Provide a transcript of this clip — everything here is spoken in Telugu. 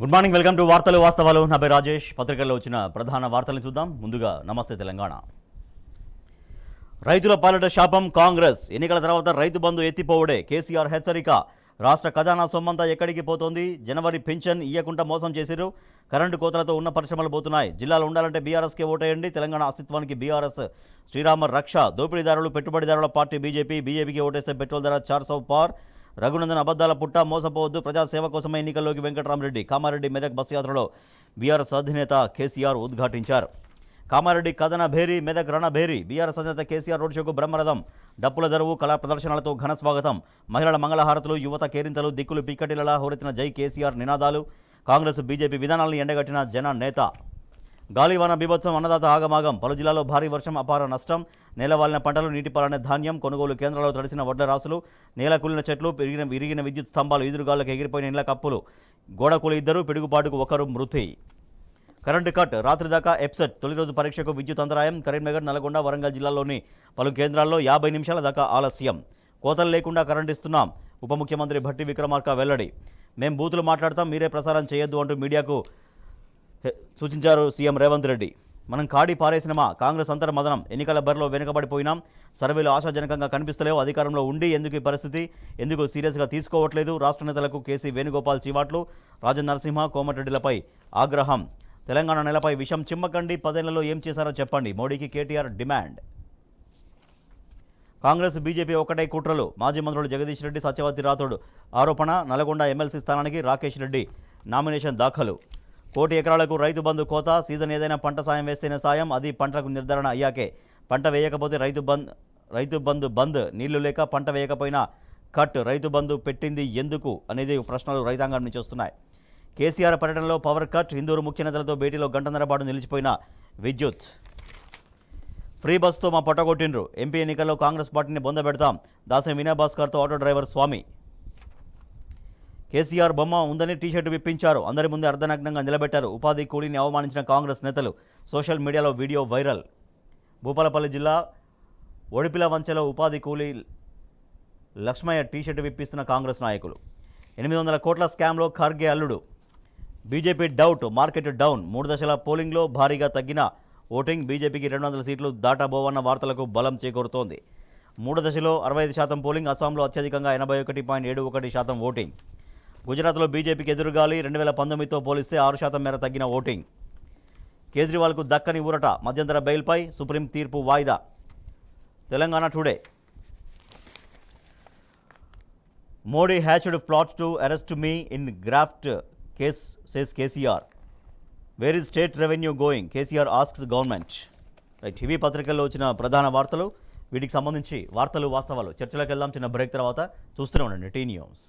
గుడ్ మార్నింగ్, వెల్కమ్ టు వార్తలు వాస్తవాలు. నా పేరు రాజేష్. పత్రికల్లో వచ్చిన ప్రధాన వార్తలను చూద్దాం. ముందుగా నమస్తే తెలంగాణ. రైతుల పాలిట శాపం కాంగ్రెస్. ఎన్నికల తర్వాత రైతు బంధు ఎత్తిపోవడే కేసీఆర్ హెచ్చరిక. రాష్ట్ర ఖజానా సొమ్మంతా ఎక్కడికి పోతోంది? జనవరి పింఛన్ ఇయ్యకుండా మోసం చేసిరు. కరెంటు కోతలతో ఉన్న పరిశ్రమలు పోతున్నాయి. జిల్లాలో ఉండాలంటే బీఆర్ఎస్కే ఓటేయండి. తెలంగాణ అస్తిత్వానికి బీఆర్ఎస్ శ్రీరామ రక్ష. దోపిడీదారులు పెట్టుబడిదారుల పార్టీ బీజేపీకి ఓటేసే పెట్రోల్ ధర 400 పార్. రఘునందన్ అబద్దాల పుట్ట. మోసపోవద్దు, ప్రజాసేవ కోసమే ఎన్నికల్లోకి. వెంకటరామరెడ్డి. కామారెడ్డి మెదక్ బస్సు యాత్రలో బీఆర్ఎస్ అధినేత కేసీఆర్ ఉద్ఘాటించారు. కామారెడ్డి కథన భేరీ, మెదక్ రణభేరీ. బీఆర్ఎస్ అధినేత కేసీఆర్ రోడ్ షోకు బ్రహ్మరథం. డప్పుల దరువు, కళా ప్రదర్శనలతో ఘన స్వాగతం. మహిళల మంగళహారతులు, యువత కేరింతలు, దిక్కులు పిక్కటిలలా హోరెత్తిన జై కేసీఆర్ నినాదాలు. కాంగ్రెస్ బీజేపీ విధానాలను ఎండగట్టిన జన నేత. గాలివాన బీభత్సం, అన్నదాత ఆగమాగం. పలు జిల్లాలో భారీ వర్షం, అపార నష్టం. నేలవాలిన పంటలు, నీటిపాలనే ధాన్యం. కొనుగోలు కేంద్రాల్లో తడిసిన వడ్ల రాసులు, నేల కూలిన చెట్లు, విరిగిన విద్యుత్ స్తంభాలు, ఈదురుగాళ్లకు ఎగిరిపోయిన ఇళ్ల కప్పులు. గోడకూలి 2, పిడుగుపాటుకు 1 మృతి. కరెంటు కట్, రాత్రి దాకా ఎప్సెట్. తొలి రోజు పరీక్షకు విద్యుత్ అంతరాయం. కరీంనగర్, నల్గొండ, వరంగల్ జిల్లాల్లోని పలు కేంద్రాల్లో 50 నిమిషాల దాకా ఆలస్యం. కోతలు లేకుండా కరెంటు ఇస్తున్నాం. ఉప ముఖ్యమంత్రి భట్టి విక్రమార్క వెల్లడి. మేం బూతులు మాట్లాడతాం, మీరే ప్రసారం చేయొద్దు అంటూ మీడియాకు సూచించారు సీఎం రేవంత్ రెడ్డి. మనం కాడి పారేసినమా? కాంగ్రెస్ అంతర్మదనం. ఎన్నికల బరిలో వెనుకబడిపోయినాం. సర్వేలు ఆశాజనకంగా కనిపిస్తలేవు. అధికారంలో ఉండి ఎందుకు ఈ పరిస్థితి? ఎందుకు సీరియస్గా తీసుకోవట్లేదు? రాష్ట్ర నేతలకు కేసీ వేణుగోపాల్ చీవాట్లు. రాజన్ నరసింహ, కోమటిరెడ్డిలపై ఆగ్రహం. తెలంగాణ నెలపై విషం చిమ్మకండి. 10 ఏళ్లలో ఏం చేశారో చెప్పండి. మోడీకి కేటీఆర్ డిమాండ్. కాంగ్రెస్ బీజేపీ ఒకటే కుట్రలు. మాజీ మంత్రులు జగదీష్ రెడ్డి, సత్యవతి రాథోడ్ ఆరోపణ. నల్గొండ ఎమ్మెల్సీ స్థానానికి రాకేష్ రెడ్డి నామినేషన్ దాఖలు. 1 కోటి ఎకరాలకు రైతు బంధు కోత. సీజన్ ఏదైనా పంట సాయం వేస్తేనే సాయం, అది పంటకు నిర్ధారణ అయ్యాకే. పంట వేయకపోతే రైతు బంధు బంద్. నీళ్లు లేక పంట వేయకపోయినా కట్. రైతు బంధు పెట్టింది ఎందుకు అనేది ప్రశ్నలు రైతాంగం నుంచి వస్తున్నాయి. కేసీఆర్ పర్యటనలో పవర్ కట్. హిందూరు ముఖ్య నేతలతో భేటీలో గంటన్నర పాటు నిలిచిపోయిన విద్యుత్. ఫ్రీ బస్తో మా పొట్టగొట్టిండ్రు. ఎంపీ ఎన్నికల్లో కాంగ్రెస్ పార్టీని బొందబెడతాం. దాసరి వినయభాస్కర్తో ఆటో డ్రైవర్ స్వామి. కేసీఆర్ బొమ్మ ఉందని టీషర్టు విప్పించారు. అందరి ముందే అర్ధనగ్నంగా నిలబెట్టారు. ఉపాధి కూలీని అవమానించిన కాంగ్రెస్ నేతలు. సోషల్ మీడియాలో వీడియో వైరల్. భూపాలపల్లి జిల్లా ఒడిపిల వంచెలో ఉపాధి కూలీ లక్ష్మయ్య టీషర్టు విప్పిస్తున్న కాంగ్రెస్ నాయకులు. 800 కోట్ల స్కామ్లో ఖర్గే అల్లుడు. BJP doubt, market down. 3 దశల పోలింగ్లో భారీగా తగ్గిన ఓటింగ్. బీజేపీకి 200 సీట్లు దాటబోవన్న వార్తలకు బలం చేకూరుతోంది. 3 దశలో 65% పోలింగ్. అస్సాంలో అత్యధికంగా 81.71% ఓటింగ్. గుజరాత్లో బీజేపీకి ఎదురుగాలి. 2019తో పోలిస్తే 6% మేర తగ్గిన ఓటింగ్. కేజ్రీవాల్కు దక్కని ఊరట. మధ్యంతర బెయిల్పై సుప్రీం తీర్పు వాయిదా. Telangana today. Modi hatched plot to arrest me in graft case, says KCR. Where is state revenue going? KCR asks government. Right, ఇవి పత్రికల్లో వచ్చిన ప్రధాన వార్తలు. వీటికి సంబంధించి వార్తలు వాస్తవాలు చర్చలోకి వెళ్దాం. చిన్న బ్రేక్ తర్వాత చూస్తూనే ఉండండి టీ న్యూస్.